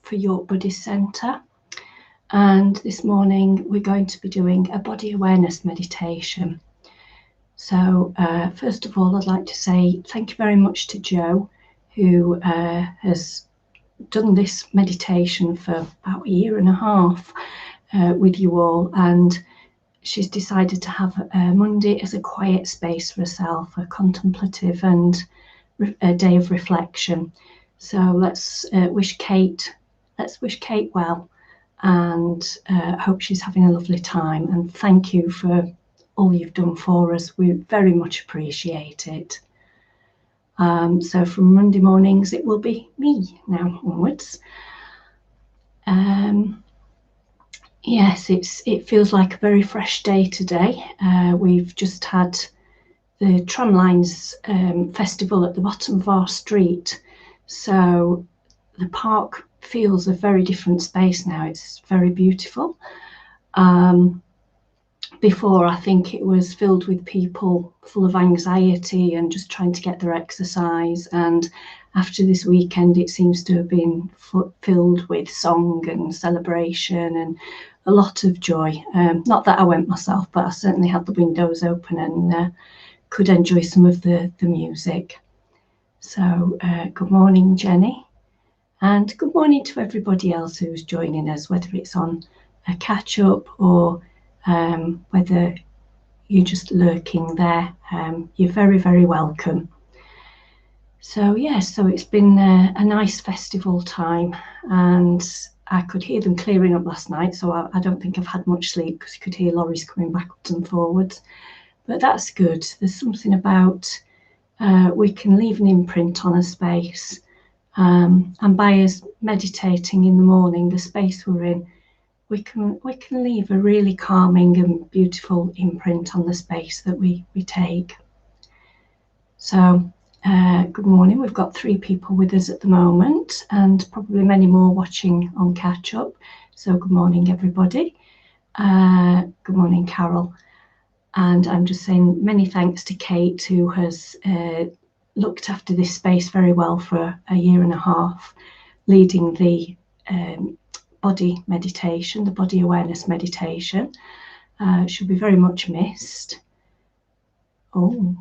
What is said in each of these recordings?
for York Buddhist Centre, and this morning we're going to be doing a body awareness meditation. So first of all, I'd like to say thank you very much to Jo, who has done this meditation for about a year and a half with you all, and she's decided to have Monday as a quiet space for herself, a contemplative and a day of reflection. So let's wish Kate well, and hope she's having a lovely time, and thank you for all you've done for us. We very much appreciate it. So from Monday mornings it will be me now onwards. Yes, it feels like a very fresh day today. We've just had the Tramlines festival at the bottom of our street, so the park feels a very different space now. It's very beautiful. Before, I think it was filled with people full of anxiety and just trying to get their exercise, and after this weekend it seems to have been filled with song and celebration and a lot of joy. Not that I went myself, but I certainly had the windows open and could enjoy some of the music. So good morning, Jenny, and good morning to everybody else who's joining us, whether it's on a catch-up or whether you're just lurking there. You're very, very welcome. So yes, so it's been a nice festival time, and I could hear them clearing up last night, so I don't think I've had much sleep, because you could hear lorries coming backwards and forwards, but that's good. There's something about we can leave an imprint on a space, and by us meditating in the morning, the space we're in, we can leave a really calming and beautiful imprint on the space that we take. So good morning. We've got 3 people with us at the moment, and probably many more watching on catch up. So good morning, everybody. Good morning, Carol. And I'm just saying many thanks to Kate, who has looked after this space very well for a year and a half, leading the body meditation, the body awareness meditation. She'll be very much missed. Oh,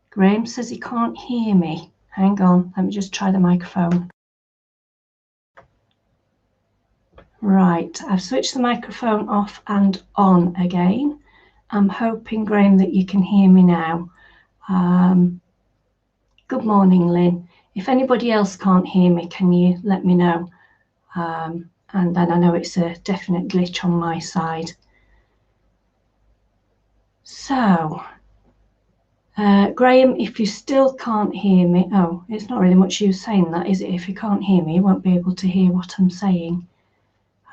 Graham says he can't hear me. Hang on, let me just try the microphone. Right, I've switched the microphone off and on again. I'm hoping, Graham, that you can hear me now. Good morning, Lynn. If anybody else can't hear me, can you let me know? And then I know it's a definite glitch on my side. So, Graham, if you still can't hear me, oh, it's not really much use saying that, is it? If you can't hear me, you won't be able to hear what I'm saying.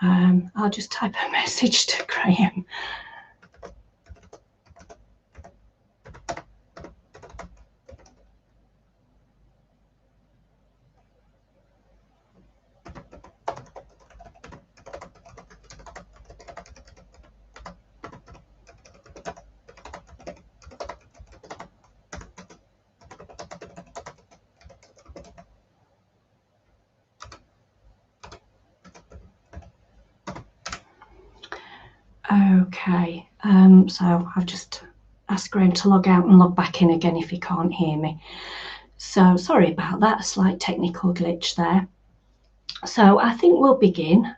I'll just type a message to Graham. Okay, so I've just asked Graham to log out and log back in again if he can't hear me. So sorry about that, a slight technical glitch there. So I think we'll begin.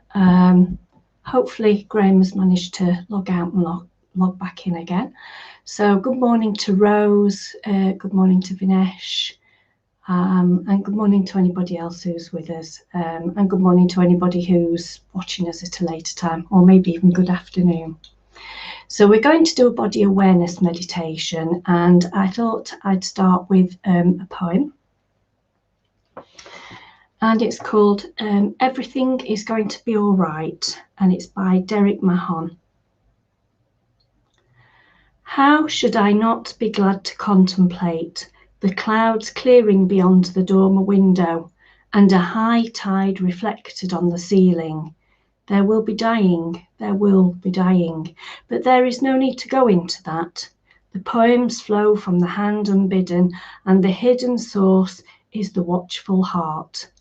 Hopefully Graham has managed to log out and log back in again. So good morning to Rose, good morning to Vinesh, and good morning to anybody else who's with us, and good morning to anybody who's watching us at a later time, or maybe even good afternoon. So we're going to do a body awareness meditation, and I thought I'd start with a poem, and it's called Everything is Going to Be All Right, and it's by Derek Mahon. How should I not be glad to contemplate the clouds clearing beyond the dormer window, and a high tide reflected on the ceiling? There will be dying, but there is no need to go into that. The poems flow from the hand unbidden, and the hidden source is the watchful heart.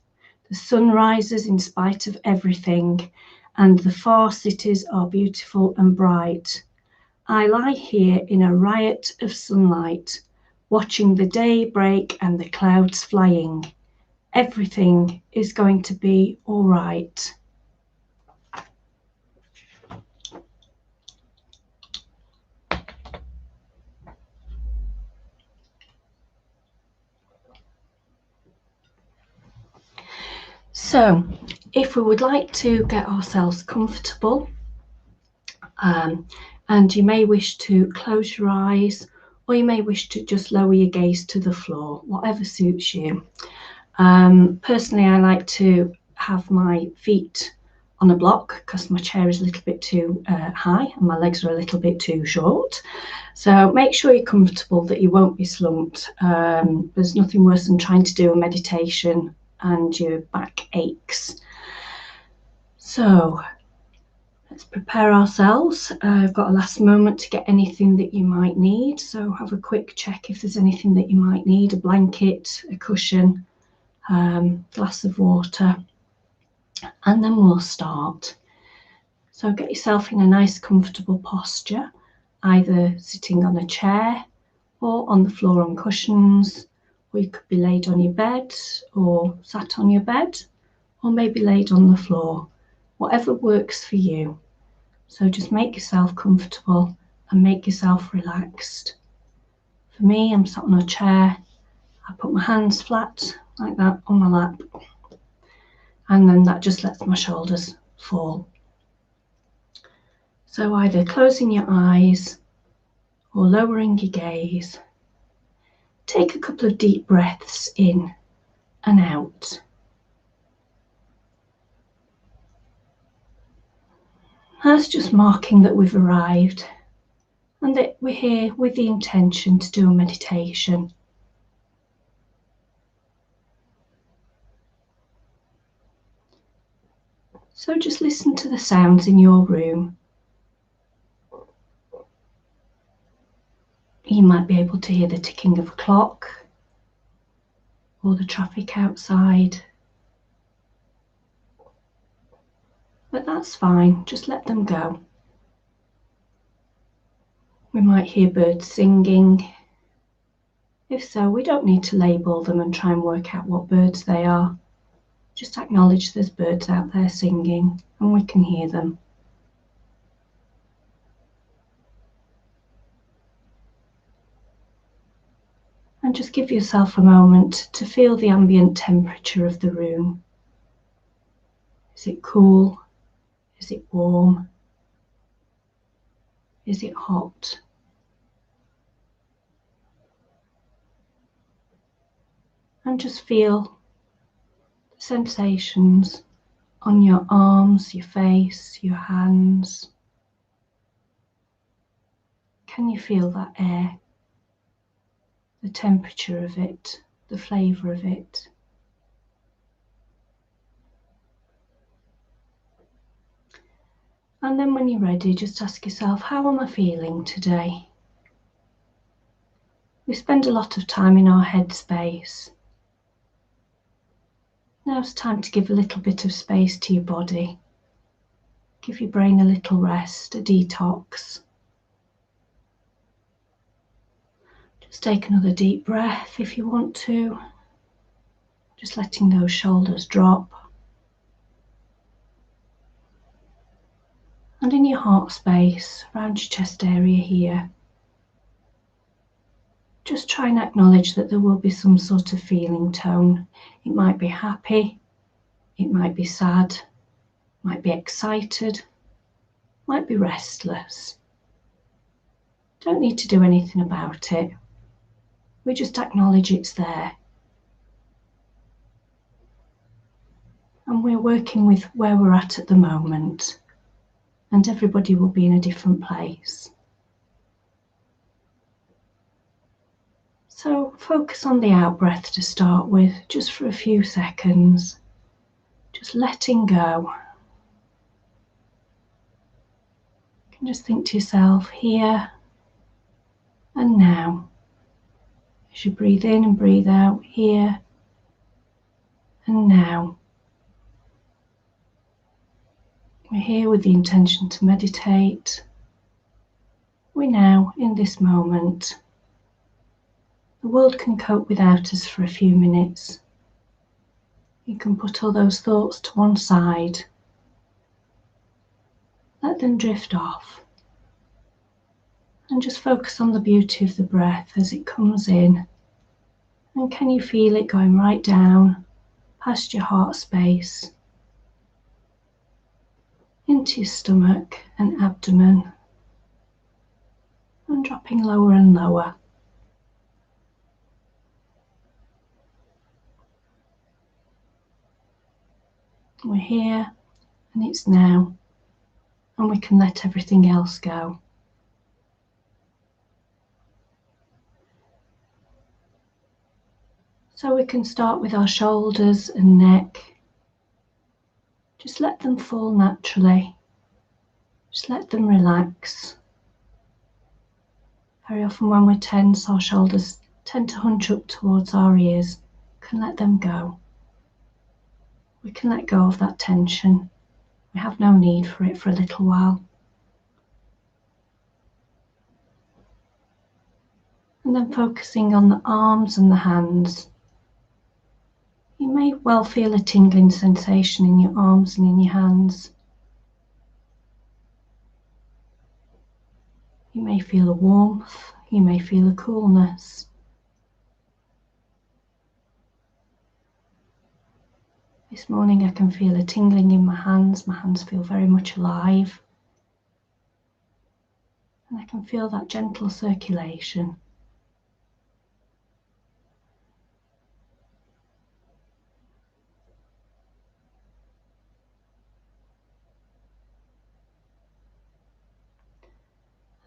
The sun rises in spite of everything, and the far cities are beautiful and bright. I lie here in a riot of sunlight, watching the day break and the clouds flying. Everything is going to be all right. So, if we would like to get ourselves comfortable, and you may wish to close your eyes, or you may wish to just lower your gaze to the floor, whatever suits you. Personally, I like to have my feet on a block because my chair is a little bit too high and my legs are a little bit too short. So make sure you're comfortable, that you won't be slumped. There's nothing worse than trying to do a meditation and your back aches. So let's prepare ourselves. I've got a last moment to get anything that you might need. So have a quick check if there's anything that you might need: a blanket, a cushion, glass of water, and then we'll start. So get yourself in a nice comfortable posture, either sitting on a chair or on the floor on cushions, or you could be laid on your bed or sat on your bed, or maybe laid on the floor, whatever works for you. So just make yourself comfortable and make yourself relaxed. For me, I'm sat on a chair. I put my hands flat like that on my lap, and then that just lets my shoulders fall. So either closing your eyes or lowering your gaze, take a couple of deep breaths in and out. That's just marking that we've arrived and that we're here with the intention to do a meditation. So just listen to the sounds in your room. You might be able to hear the ticking of a clock or the traffic outside. But that's fine, just let them go. We might hear birds singing. If so, we don't need to label them and try and work out what birds they are. Just acknowledge there's birds out there singing and we can hear them. And just give yourself a moment to feel the ambient temperature of the room. Is it cool? Is it warm? Is it hot? And just feel the sensations on your arms, your face, your hands. Can you feel that air? The temperature of it, the flavour of it. And then when you're ready, just ask yourself, how am I feeling today? We spend a lot of time in our head space. Now it's time to give a little bit of space to your body. Give your brain a little rest, a detox. Just take another deep breath if you want to. Just letting those shoulders drop. And in your heart space, around your chest area here, just try and acknowledge that there will be some sort of feeling tone. It might be happy, it might be sad, might be excited, might be restless. Don't need to do anything about it. We just acknowledge it's there. And we're working with where we're at the moment. And everybody will be in a different place. So focus on the out breath to start with, just for a few seconds. Just letting go. You can just think to yourself, here and now. As you breathe in and breathe out, here and now. We're here with the intention to meditate. We're now in this moment. The world can cope without us for a few minutes. You can put all those thoughts to one side. Let them drift off. And just focus on the beauty of the breath as it comes in. And can you feel it going right down past your heart space, into your stomach and abdomen, and dropping lower and lower. We're here and it's now, and we can let everything else go. So we can start with our shoulders and neck. Just let them fall naturally. Just let them relax. Very often when we're tense, our shoulders tend to hunch up towards our ears. We can let them go. We can let go of that tension. We have no need for it for a little while. And then focusing on the arms and the hands. You may well feel a tingling sensation in your arms and in your hands. You may feel a warmth, you may feel a coolness. This morning I can feel a tingling in my hands feel very much alive. And I can feel that gentle circulation.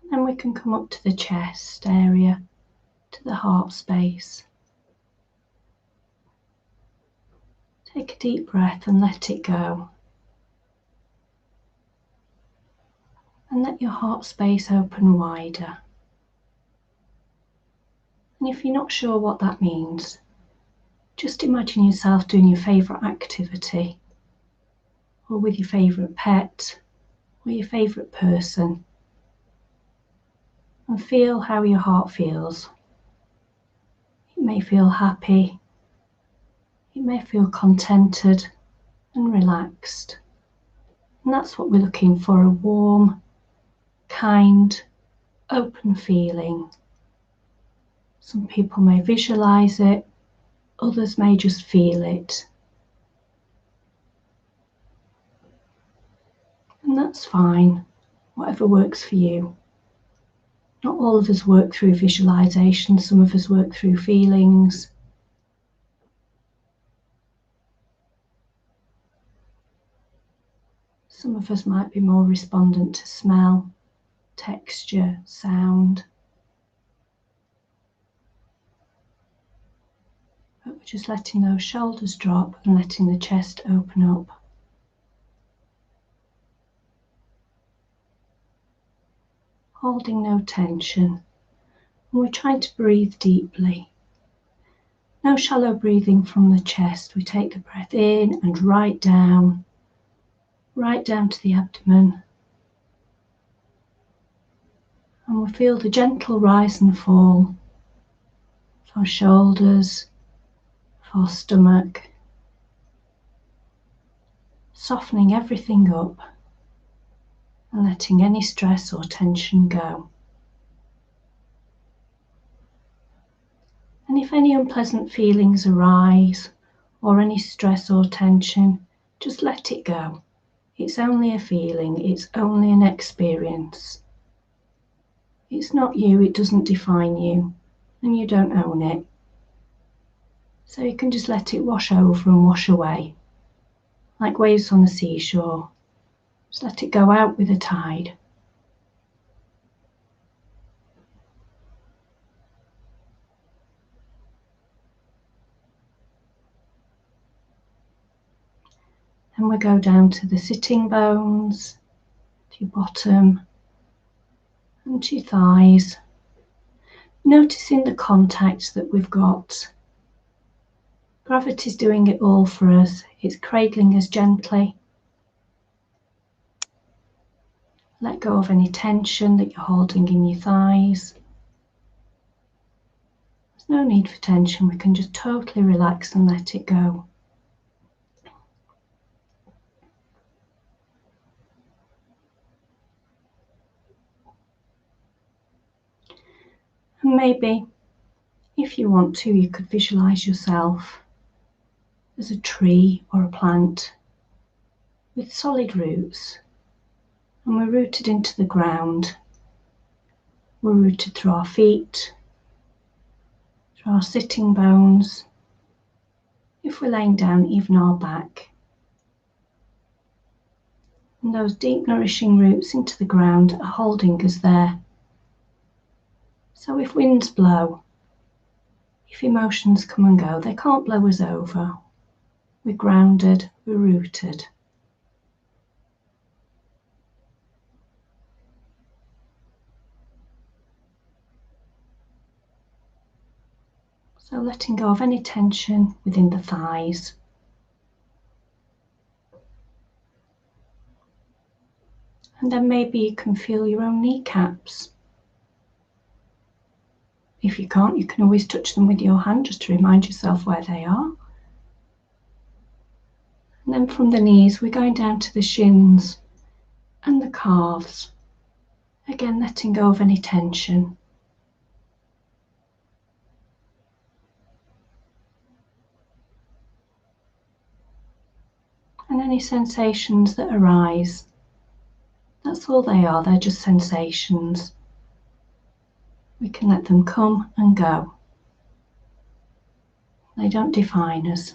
And then we can come up to the chest area, to the heart space. Take a deep breath and let it go. And let your heart space open wider. And if you're not sure what that means, just imagine yourself doing your favourite activity, or with your favourite pet, or your favourite person, and feel how your heart feels. It may feel happy, it may feel contented and relaxed. And that's what we're looking for, a warm, kind, open feeling. Some people may visualize it, others may just feel it. And that's fine, whatever works for you. Not all of us work through visualization, some of us work through feelings. Some of us might be more respondent to smell, texture, sound. But we're just letting those shoulders drop and letting the chest open up. Holding no tension. And we're trying to breathe deeply. No shallow breathing from the chest. We take the breath in and right down to the abdomen. And we feel the gentle rise and fall of our shoulders, of our stomach, softening everything up and letting any stress or tension go. And if any unpleasant feelings arise or any stress or tension, just let it go. It's only a feeling, it's only an experience. It's not you, it doesn't define you, and you don't own it. So you can just let it wash over and wash away, like waves on the seashore. Just let it go out with the tide. Then we go down to the sitting bones, to your bottom, and to your thighs. Noticing the contact that we've got. Gravity's doing it all for us. It's cradling us gently. Let go of any tension that you're holding in your thighs. There's no need for tension, we can just totally relax and let it go. And maybe, if you want to, you could visualize yourself as a tree or a plant with solid roots, and we're rooted into the ground. We're rooted through our feet, through our sitting bones, if we're laying down, even our back. And those deep nourishing roots into the ground are holding us there. So if winds blow, if emotions come and go, they can't blow us over. We're grounded, we're rooted. So letting go of any tension within the thighs. And then maybe you can feel your own kneecaps. If you can't, you can always touch them with your hand just to remind yourself where they are. And then from the knees, we're going down to the shins and the calves. Again, letting go of any tension. And any sensations that arise. That's all they are, they're just sensations. We can let them come and go. They don't define us.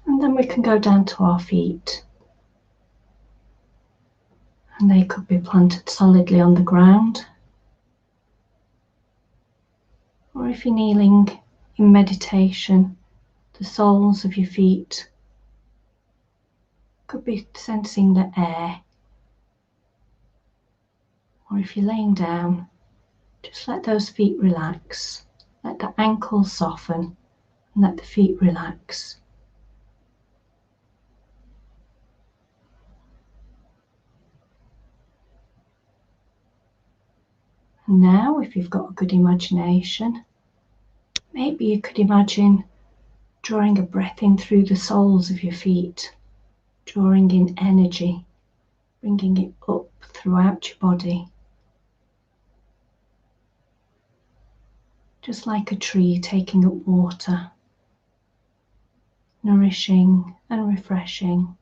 And then we can go down to our feet. And they could be planted solidly on the ground. Or if you're kneeling in meditation, the soles of your feet could be sensing the air. Or if you're laying down, just let those feet relax. Let the ankles soften and let the feet relax. And now, if you've got a good imagination, maybe you could imagine drawing a breath in through the soles of your feet, drawing in energy, bringing it up throughout your body. Just like a tree taking up water, nourishing and refreshing.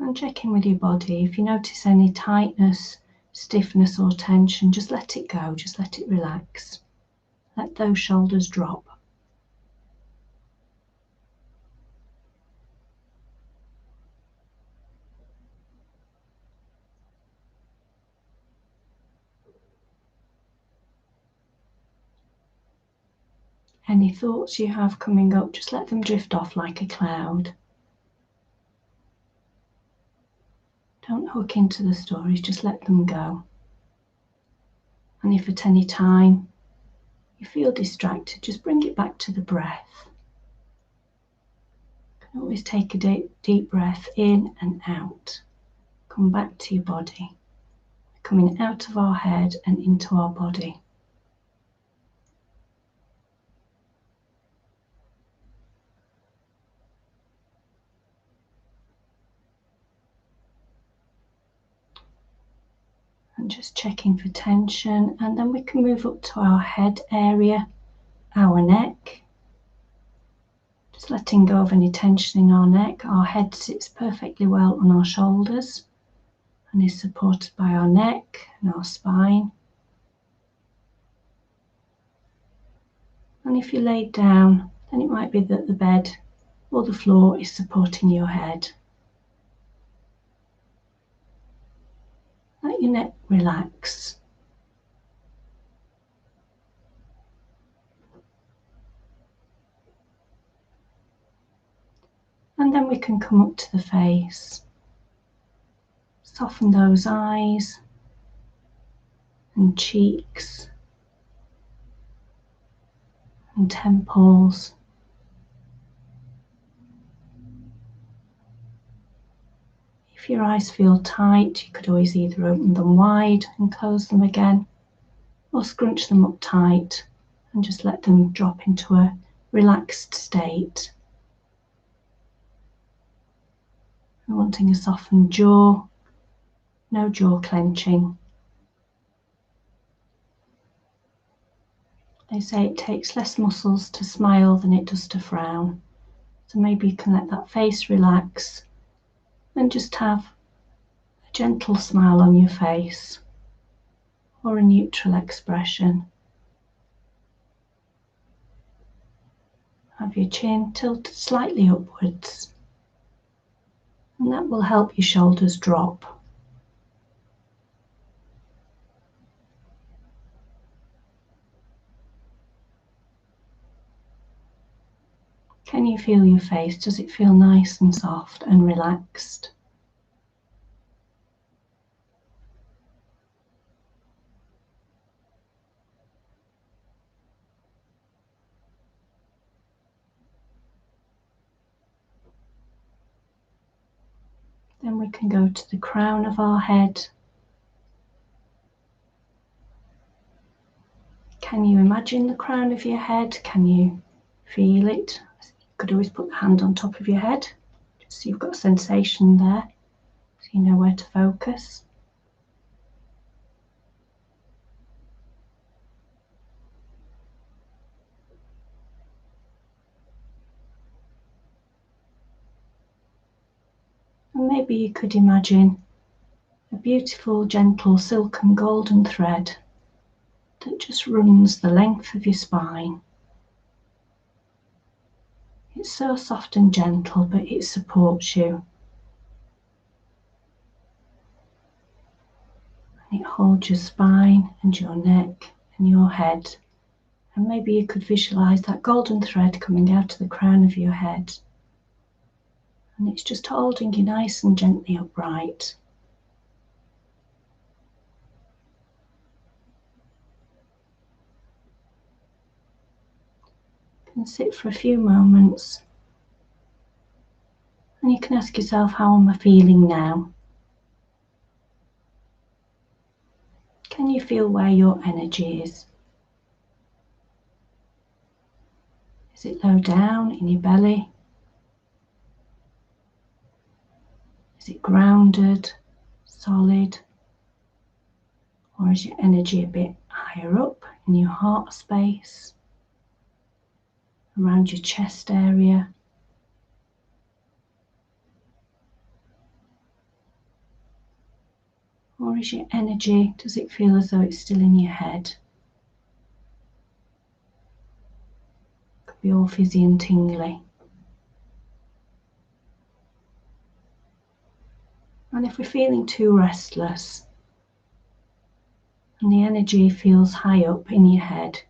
And check in with your body. If you notice any tightness, stiffness or tension, just let it go, just let it relax. Let those shoulders drop. Any thoughts you have coming up, just let them drift off like a cloud. Don't hook into the stories, just let them go. And if at any time you feel distracted, just bring it back to the breath. You can always take a deep breath in and out. Come back to your body. Coming out of our head and into our body. And just checking for tension, and then we can move up to our head area, our neck. Just letting go of any tension in our neck. Our head sits perfectly well on our shoulders and is supported by our neck and our spine. And if you're laid down, then it might be that the bed or the floor is supporting your head. Let your neck relax. And then we can come up to the face. Soften those eyes and cheeks and temples. If your eyes feel tight, you could always either open them wide and close them again, or scrunch them up tight and just let them drop into a relaxed state. We're wanting a softened jaw, no jaw clenching. They say it takes less muscles to smile than it does to frown. So maybe you can let that face relax and just have a gentle smile on your face or a neutral expression. Have your chin tilted slightly upwards, and that will help your shoulders drop. Can you feel your face? Does it feel nice and soft and relaxed? Then we can go to the crown of our head. Can you imagine the crown of your head? Can you feel it? You could always put the hand on top of your head, just so you've got a sensation there, so you know where to focus. And maybe you could imagine a beautiful, gentle, silken golden thread that just runs the length of your spine. It's so soft and gentle, but it supports you. And it holds your spine and your neck and your head. And maybe you could visualize that golden thread coming out of the crown of your head. And it's just holding you nice and gently upright. You can sit for a few moments and you can ask yourself, how am I feeling now? Can you feel where your energy is? Is it low down in your belly? Is it grounded, solid? Or is your energy a bit higher up in your heart space, around your chest area? Or is your energy, does it feel as though it's still in your head? Could be all fizzy and tingly. And if we're feeling too restless and the energy feels high up in your head,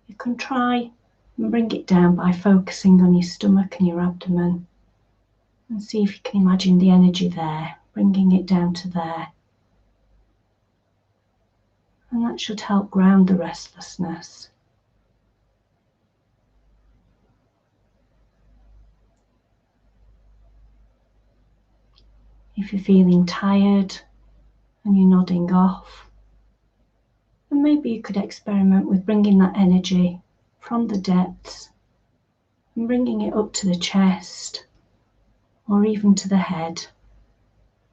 you can try and bring it down by focusing on your stomach and your abdomen and see if you can imagine the energy there, bringing it down to there. And that should help ground the restlessness. If you're feeling tired and you're nodding off, then maybe you could experiment with bringing that energy from the depths and bringing it up to the chest or even to the head.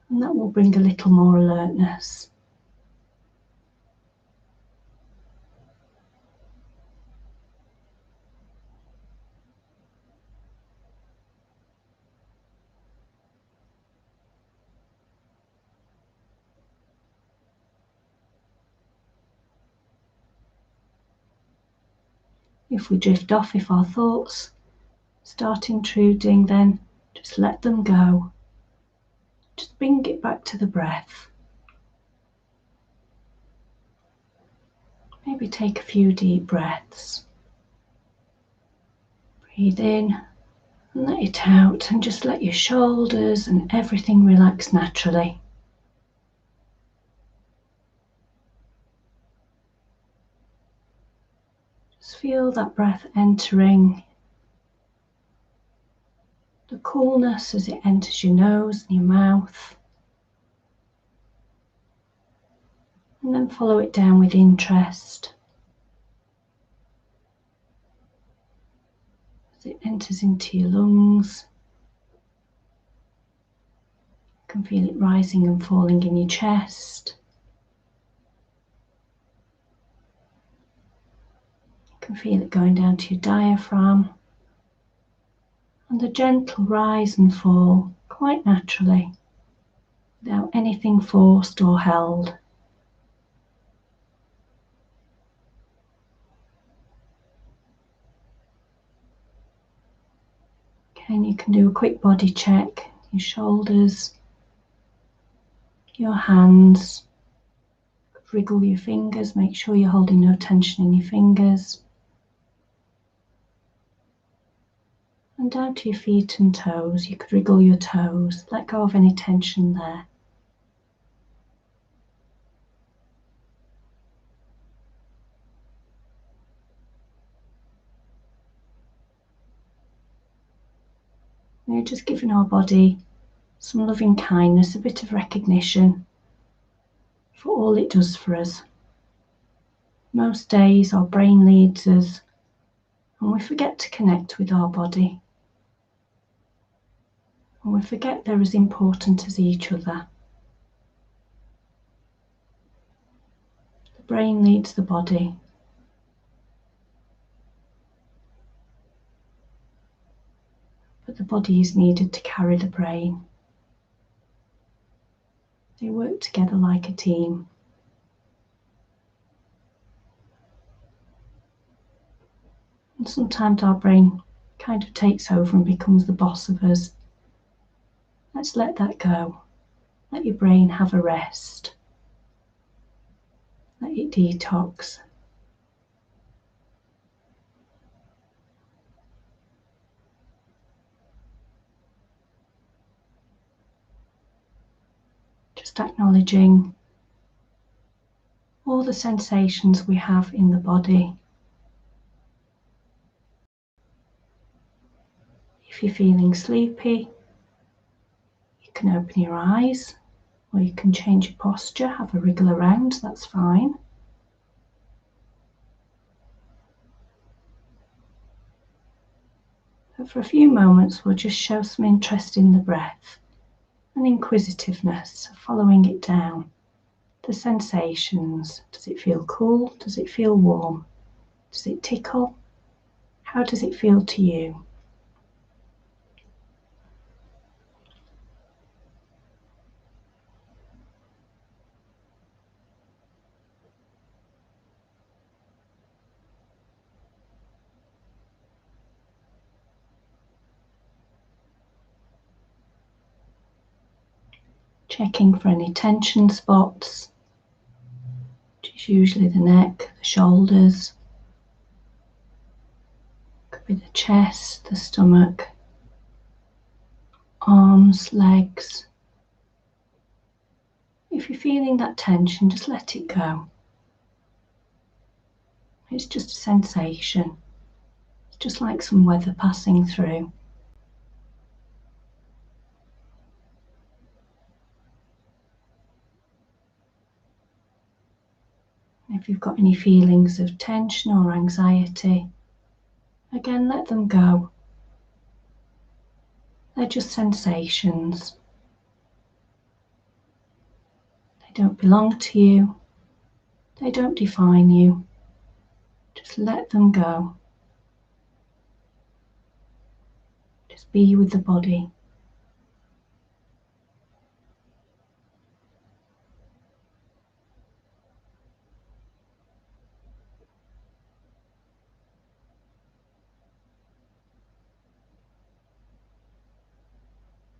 And that will bring a little more alertness. If we drift off, if our thoughts start intruding, then just let them go. Just bring it back to the breath. Maybe take a few deep breaths. Breathe in And let it out and just let your shoulders and everything relax naturally. Just feel that breath entering, the coolness as it enters your nose and your mouth. And then follow it down with interest as it enters into your lungs. You can feel it rising and falling in your chest. You can feel it going down to your diaphragm. And a gentle rise and fall quite naturally, without anything forced or held. Okay, and you can do a quick body check, your shoulders, your hands. Wriggle your fingers, make sure you're holding no tension in your fingers. And down to your feet and toes, you could wriggle your toes, let go of any tension there. We're just giving our body some loving kindness, a bit of recognition for all it does for us. Most days our brain leads us and we forget to connect with our body. And we forget they're as important as each other. The brain leads the body. But the body is needed to carry the brain. They work together like a team. And sometimes our brain kind of takes over and becomes the boss of us. Let's let that go. Let your brain have a rest. Let it detox. Just acknowledging all the sensations we have in the body. If you're feeling sleepy, you can open your eyes, or you can change your posture, have a wriggle around, that's fine. But for a few moments, we'll just show some interest in the breath and inquisitiveness, following it down. The sensations, does it feel cool? Does it feel warm? Does it tickle? How does it feel to you? Checking for any tension spots, which is usually the neck, the shoulders, could be the chest, the stomach, arms, legs. If you're feeling that tension, just let it go. It's just a sensation. It's just like some weather passing through. If you've got any feelings of tension or anxiety, again, let them go. They're just sensations. They don't belong to you. They don't define you. Just let them go. Just be with the body.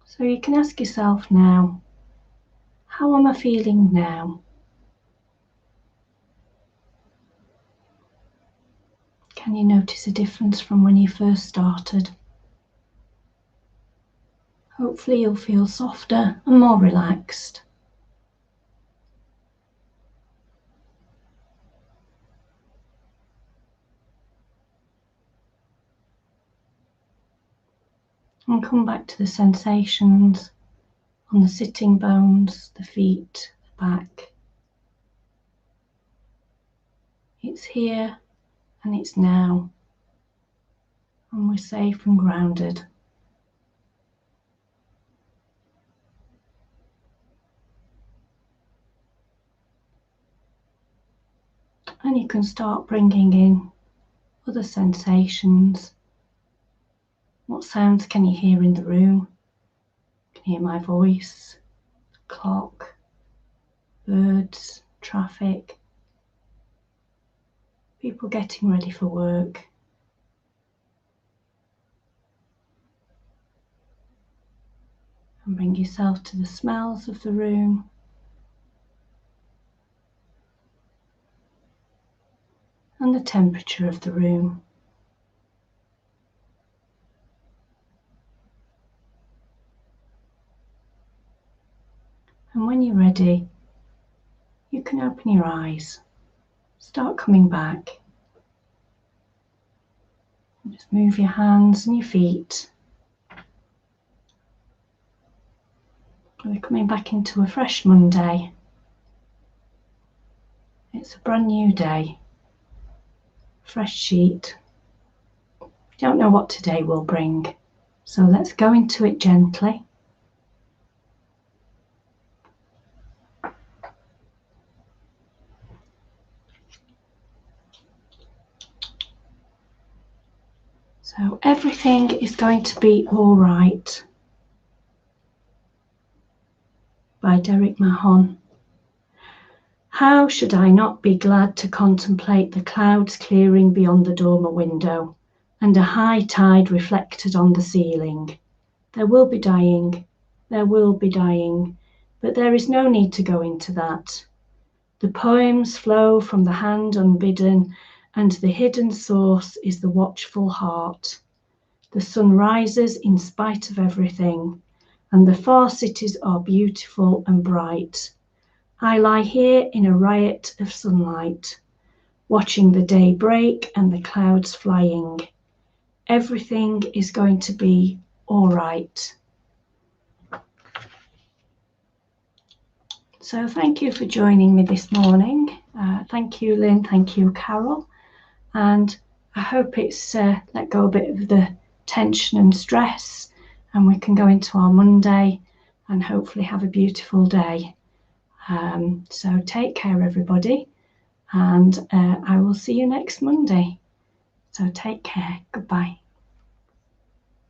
So you can ask yourself now, how am I feeling now? Can you notice a difference from when you first started? Hopefully you'll feel softer and more relaxed. And come back to the sensations on the sitting bones, the feet, the back. It's here and it's now, and we're safe and grounded. And you can start bringing in other sensations. What sounds can you hear in the room? You can hear my voice, clock, birds, traffic, people getting ready for work. And bring yourself to the smells of the room. And the temperature of the room. And when you're ready, you can open your eyes, start coming back. And just move your hands and your feet. We're coming back into a fresh Monday. It's a brand new day, fresh sheet. Don't know what today will bring, so let's go into it gently. So everything is going to be all right. By Derek Mahon. How should I not be glad to contemplate the clouds clearing beyond the dormer window, and a high tide reflected on the ceiling? There will be dying, but there is no need to go into that. The poems flow from the hand unbidden, and the hidden source is the watchful heart. The sun rises in spite of everything, and the far cities are beautiful and bright. I lie here in a riot of sunlight, watching the day break and the clouds flying. Everything is going to be all right. So thank you for joining me this morning. Thank you, Lynn. Thank you, Carol. And I hope it's let go a bit of the tension and stress, and we can go into our Monday and hopefully have a beautiful day. So take care, everybody, and I will see you next Monday. So take care. Goodbye.